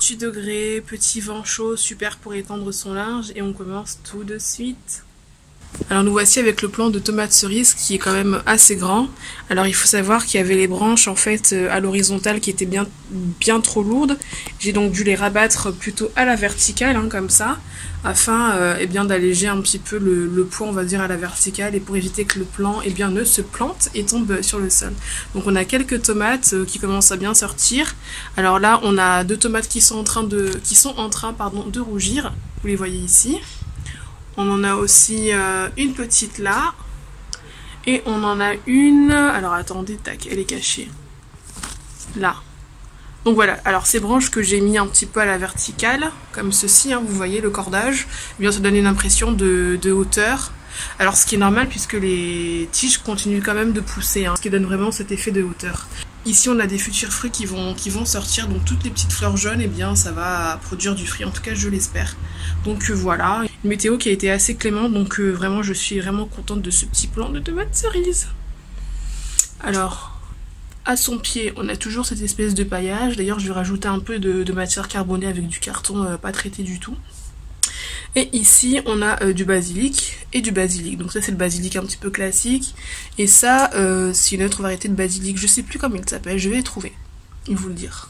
28 degrés, petit vent chaud, super pour étendre son linge et on commence tout de suite. Alors nous voici avec le plant de tomates cerises qui est quand même assez grand. Alors il faut savoir qu'il y avait les branches en fait à l'horizontale qui étaient bien trop lourdes. J'ai donc dû les rabattre plutôt à la verticale comme ça, afin d'alléger un petit peu le poids on va dire à la verticale et pour éviter que le plant ne se plante et tombe sur le sol. Donc on a quelques tomates qui commencent à bien sortir. Alors là on a deux tomates qui sont en train de rougir, vous les voyez ici. On en a aussi une petite là. Et on en a une... Alors attendez, tac, elle est cachée. Là. Donc voilà, alors ces branches que j'ai mis un petit peu à la verticale, comme ceci, vous voyez le cordage, eh bien ça donne une impression de hauteur. Alors ce qui est normal puisque les tiges continuent quand même de pousser, ce qui donne vraiment cet effet de hauteur. Ici on a des futurs fruits qui vont sortir, donc toutes les petites fleurs jaunes, eh bien ça va produire du fruit, en tout cas je l'espère. Donc voilà, une météo qui a été assez clémente, donc vraiment je suis vraiment contente de ce petit plant de tomates cerises. Alors, à son pied on a toujours cette espèce de paillage, d'ailleurs je vais rajouter un peu de matière carbonée avec du carton pas traité du tout. Et ici on a du basilic et du basilic, donc ça c'est le basilic un petit peu classique, et ça c'est une autre variété de basilic, je sais plus comment il s'appelle, je vais le trouver et vous le dire.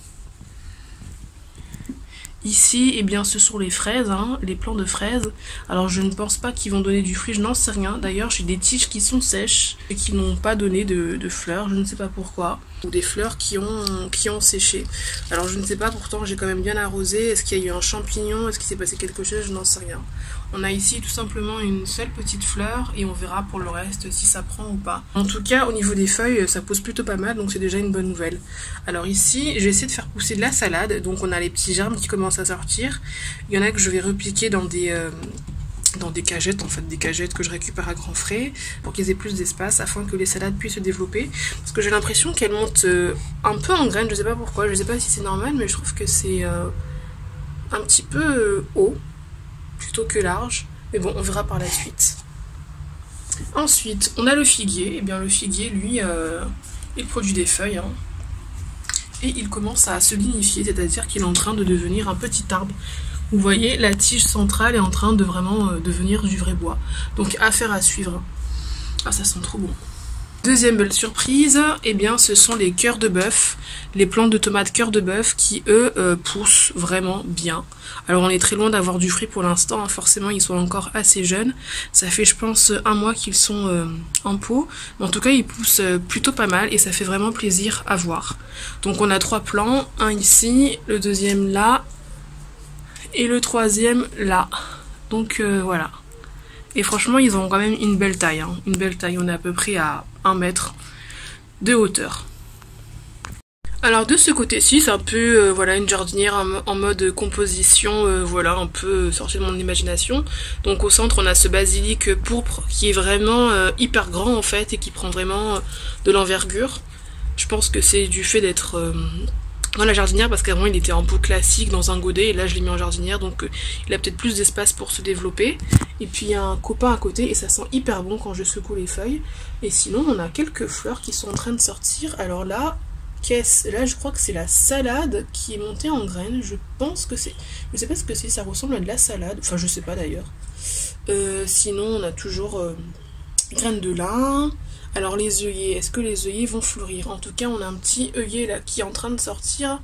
Ici, eh bien, ce sont les fraises, les plants de fraises. Alors je ne pense pas qu'ils vont donner du fruit, je n'en sais rien. D'ailleurs, j'ai des tiges qui sont sèches et qui n'ont pas donné de fleurs, je ne sais pas pourquoi. Ou des fleurs qui ont séché. Alors je ne sais pas, pourtant j'ai quand même bien arrosé. Est-ce qu'il y a eu un champignon? Est-ce qu'il s'est passé quelque chose? Je n'en sais rien. On a ici tout simplement une seule petite fleur et on verra pour le reste si ça prend ou pas. En tout cas, au niveau des feuilles, ça pousse plutôt pas mal, donc c'est déjà une bonne nouvelle. Alors ici, j'ai essayé de faire pousser de la salade, donc on a les petits germes qui commencent à sortir. Il y en a que je vais repiquer dans des cagettes, en fait des cagettes que je récupère à grands frais pour qu'ils aient plus d'espace afin que les salades puissent se développer, parce que j'ai l'impression qu'elles montent un peu en graines, je sais pas pourquoi, je sais pas si c'est normal, mais je trouve que c'est un petit peu haut plutôt que large, mais bon on verra par la suite. Ensuite on a le figuier, et bien le figuier lui il produit des feuilles et il commence à se lignifier, c'est-à-dire qu'il est en train de devenir un petit arbre. Vous voyez, la tige centrale est en train de vraiment devenir du vrai bois. Donc affaire à suivre. Ah, ça sent trop bon. Deuxième belle surprise, eh bien ce sont les cœurs de bœuf, les plants de tomates cœurs de bœuf qui eux poussent vraiment bien. Alors on est très loin d'avoir du fruit pour l'instant, forcément ils sont encore assez jeunes. Ça fait je pense un mois qu'ils sont en pot, mais en tout cas ils poussent plutôt pas mal et ça fait vraiment plaisir à voir. Donc on a 3 plants, un ici, le deuxième là et le troisième là. Donc voilà. Et franchement ils ont quand même une belle taille, une belle taille, on est à peu près à 1 mètre de hauteur. Alors de ce côté-ci c'est un peu voilà, une jardinière en mode composition, voilà, un peu sorti de mon imagination. Donc au centre on a ce basilic pourpre qui est vraiment hyper grand en fait et qui prend vraiment de l'envergure. Je pense que c'est du fait d'être dans la jardinière, parce qu'avant il était en pot classique dans un godet et là je l'ai mis en jardinière, donc il a peut-être plus d'espace pour se développer. Et puis il y a un copain à côté et ça sent hyper bon quand je secoue les feuilles. Et sinon on a quelques fleurs qui sont en train de sortir. Alors là, là je crois que c'est la salade qui est montée en graines, je pense que c'est, je sais pas ce que c'est, ça ressemble à de la salade, enfin je sais pas d'ailleurs. Sinon on a toujours graines de lin. Alors les œillets, est-ce que les œillets vont fleurir? En tout cas on a un petit œillet là qui est en train de sortir.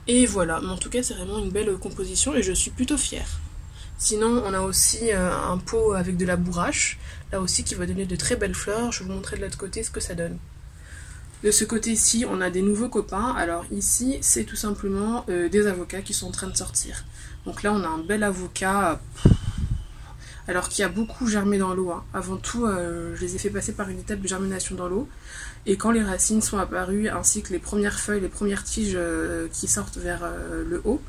Et voilà, mais en tout cas c'est vraiment une belle composition et je suis plutôt fière. Sinon on a aussi un pot avec de la bourrache, là aussi qui va donner de très belles fleurs. Je vais vous montrer de l'autre côté ce que ça donne. De ce côté-ci on a des nouveaux copains. Alors ici c'est tout simplement des avocats qui sont en train de sortir. Donc là on a un bel avocat... alors qui a beaucoup germé dans l'eau. Avant tout, je les ai fait passer par une étape de germination dans l'eau. Et quand les racines sont apparues, ainsi que les premières feuilles, les premières tiges qui sortent vers le haut,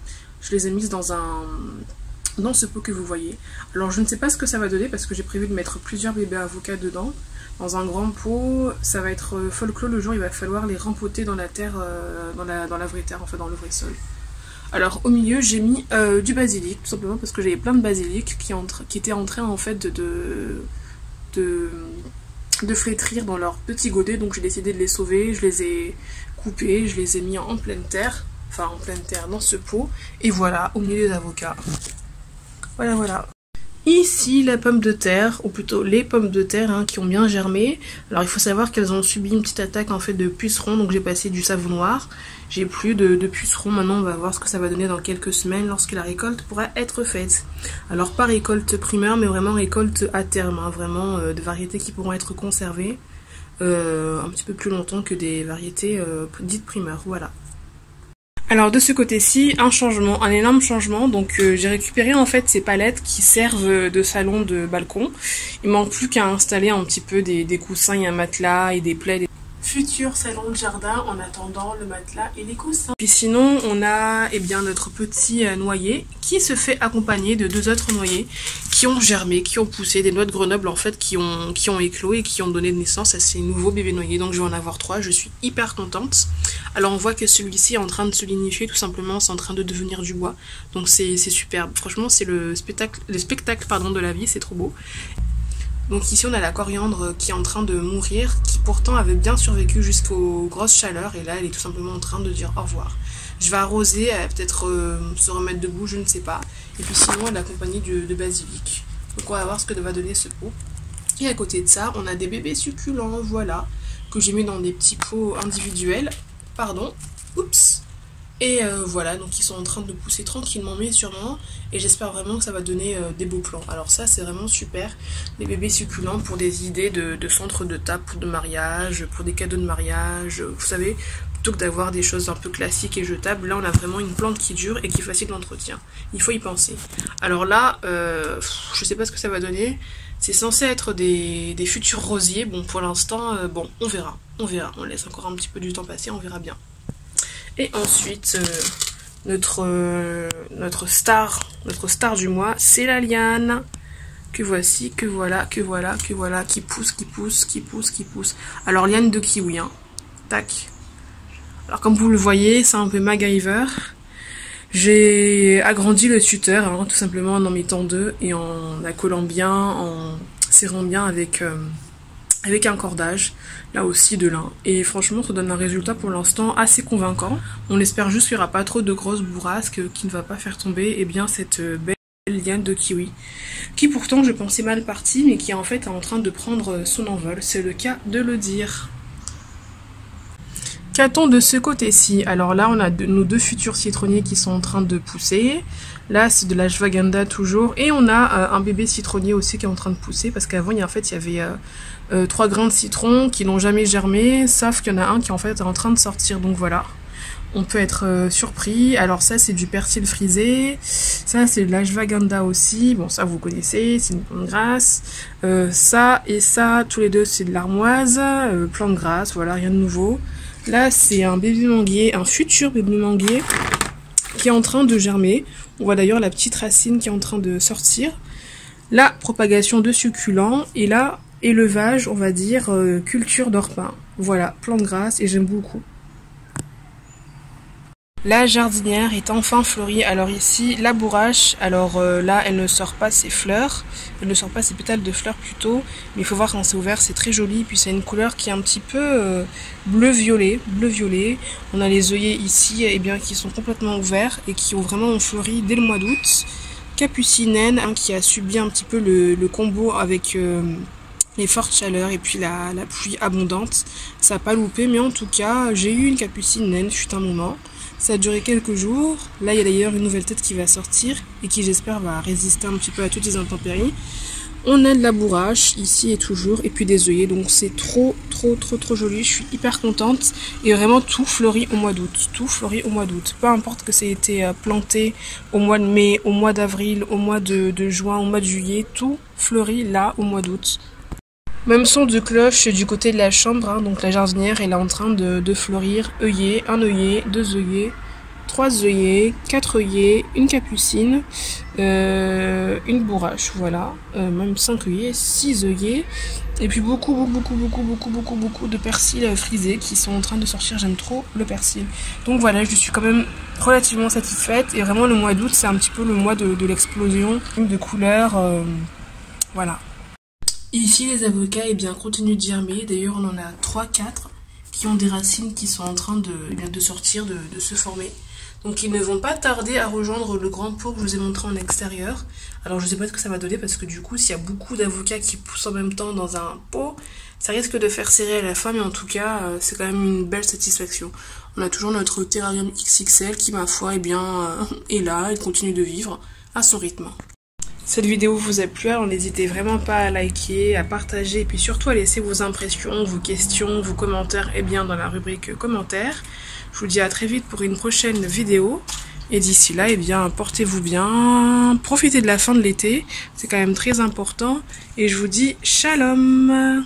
je les ai mises dans ce pot que vous voyez. Alors je ne sais pas ce que ça va donner, parce que j'ai prévu de mettre plusieurs bébés avocats dedans. Dans un grand pot, ça va être folklore le jour, il va falloir les rempoter dans la terre, dans la vraie terre, enfin dans le vrai sol. Alors au milieu j'ai mis du basilic, tout simplement parce que j'avais plein de basilic qui étaient en train en fait de flétrir dans leur petit godet, donc j'ai décidé de les sauver, je les ai coupés, je les ai mis en pleine terre. enfin en pleine terre dans ce pot. Et voilà, au milieu des avocats. Voilà, voilà. Ici, la pomme de terre, ou plutôt les pommes de terre hein, qui ont bien germé. Alors il faut savoir qu'elles ont subi une petite attaque en fait de pucerons, donc j'ai passé du savon noir. J'ai plus de pucerons, maintenant on va voir ce que ça va donner dans quelques semaines lorsque la récolte pourra être faite. Alors pas récolte primeur, mais vraiment récolte à terme, hein, vraiment de variétés qui pourront être conservées un petit peu plus longtemps que des variétés dites primeurs, voilà. Alors de ce côté-ci, un changement, un énorme changement, donc j'ai récupéré en fait ces palettes qui servent de salon de balcon. Il manque plus qu'à installer un petit peu des coussins et un matelas et des plaids. Futur salon de jardin en attendant le matelas et les coussins. Puis sinon on a notre petit noyer qui se fait accompagner de 2 autres noyers qui ont germé, qui ont poussé, des noix de Grenoble en fait qui ont éclos et qui ont donné naissance à ces nouveaux bébés noyers. Donc je vais en avoir 3, je suis hyper contente. Alors on voit que celui-ci est en train de se lignifier tout simplement, c'est en train de devenir du bois. Donc c'est superbe, franchement c'est le spectacle de la vie, c'est trop beau. Donc ici on a la coriandre qui est en train de mourir, qui pourtant avait bien survécu jusqu'aux grosses chaleurs et là elle est tout simplement en train de dire au revoir. Je vais arroser, elle va peut-être se remettre debout, je ne sais pas. Et puis sinon elle est accompagnée de basilic. Donc on va voir ce que va donner ce pot. Et à côté de ça on a des bébés succulents, voilà, que j'ai mis dans des petits pots individuels. Pardon, oups. Et voilà, donc ils sont en train de pousser tranquillement mais sûrement. Et j'espère vraiment que ça va donner des beaux plants. Alors ça c'est vraiment super, les bébés succulents pour des idées de centre de table pour de mariage, pour des cadeaux de mariage, vous savez, plutôt que d'avoir des choses un peu classiques et jetables, là on a vraiment une plante qui dure et qui est facile d'entretien. Il faut y penser. Alors là, je sais pas ce que ça va donner. C'est censé être des futurs rosiers. Bon pour l'instant, bon on verra. On laisse encore un petit peu du temps passer, on verra bien. Et ensuite, notre star du mois, c'est la liane. Que voici, que voilà, qui pousse. Alors liane de kiwi, hein. Tac. Alors comme vous le voyez, c'est un peu MacGyver. J'ai agrandi le tuteur, hein, tout simplement en mettant 2 et en accolant bien, en serrant bien avec un cordage, là aussi de lin. Et franchement, ça donne un résultat pour l'instant assez convaincant. On espère juste qu'il n'y aura pas trop de grosses bourrasques qui ne va pas faire tomber cette belle liane de kiwi. Qui pourtant, je pensais mal partie, mais qui est en fait en train de prendre son envol. C'est le cas de le dire. Qu'a-t-on de ce côté-ci? Alors là, on a nos 2 futurs citronniers qui sont en train de pousser. Là, c'est de l'ashwagandha toujours. Et on a un bébé citronnier aussi qui est en train de pousser. Parce qu'avant, il y avait 3 grains de citron qui n'ont jamais germé. Sauf qu'il y en a un qui en fait est en train de sortir. Donc voilà, on peut être surpris. Alors ça, c'est du persil frisé. Ça, c'est de l'ashwagandha aussi. Bon, ça, vous connaissez. C'est une plante grasse. Ça et ça, tous les deux, c'est de l'armoise. Plante grasse, voilà, rien de nouveau. Là, c'est un bébé manguier, un futur bébé manguier qui est en train de germer. On voit d'ailleurs la petite racine qui est en train de sortir. La propagation de succulents et là, élevage, on va dire, culture d'orpin. Voilà, plante grasse et j'aime beaucoup. La jardinière est enfin fleurie. Alors ici, la bourrache, alors là, elle ne sort pas ses fleurs, elle ne sort pas ses pétales de fleurs plutôt, mais il faut voir quand c'est ouvert, c'est très joli, puis c'est une couleur qui est un petit peu bleu-violet. On a les œillets ici, qui sont complètement ouverts et qui ont fleuri dès le mois d'août. Capucine naine, hein, qui a subi un petit peu le combo avec les fortes chaleurs et puis la pluie abondante. Ça n'a pas loupé, mais en tout cas, j'ai eu une capucine naine, fut un moment. Ça a duré quelques jours. Là, il y a d'ailleurs une nouvelle tête qui va sortir et qui, j'espère, va résister un petit peu à toutes les intempéries. On a de la bourrache, ici et toujours, et puis des œillets. Donc c'est trop joli. Je suis hyper contente. Et vraiment, tout fleurit au mois d'août. Peu importe que ça ait été planté au mois de mai, au mois d'avril, au mois de juin, au mois de juillet. Tout fleurit là, au mois d'août. Même son de cloche du côté de la chambre, hein, donc la jardinière elle est en train de fleurir. Œillet, 1 œillet, 2 œillets, 3 œillets, 4 œillets, une capucine, une bourrache, voilà, même 5 œillets, 6 œillets, et puis beaucoup de persil frisé qui sont en train de sortir. J'aime trop le persil. Donc voilà, je suis quand même relativement satisfaite, et vraiment le mois d'août c'est un petit peu le mois de l'explosion de couleurs, voilà. Ici, les avocats continuent de germer. D'ailleurs, on en a 3-4 qui ont des racines qui sont en train de sortir, de se former. Donc ils ne vont pas tarder à rejoindre le grand pot que je vous ai montré en extérieur. Alors je sais pas ce que ça va donner parce que du coup s'il y a beaucoup d'avocats qui poussent en même temps dans un pot, ça risque de faire serrer à la fin, mais en tout cas c'est quand même une belle satisfaction. On a toujours notre terrarium XXL qui ma foi est là, il continue de vivre à son rythme. Cette vidéo vous a plu, alors n'hésitez vraiment pas à liker, à partager et puis surtout à laisser vos impressions, vos questions, vos commentaires dans la rubrique commentaires. Je vous dis à très vite pour une prochaine vidéo. Et d'ici là, portez-vous bien, profitez de la fin de l'été, c'est quand même très important. Et je vous dis shalom!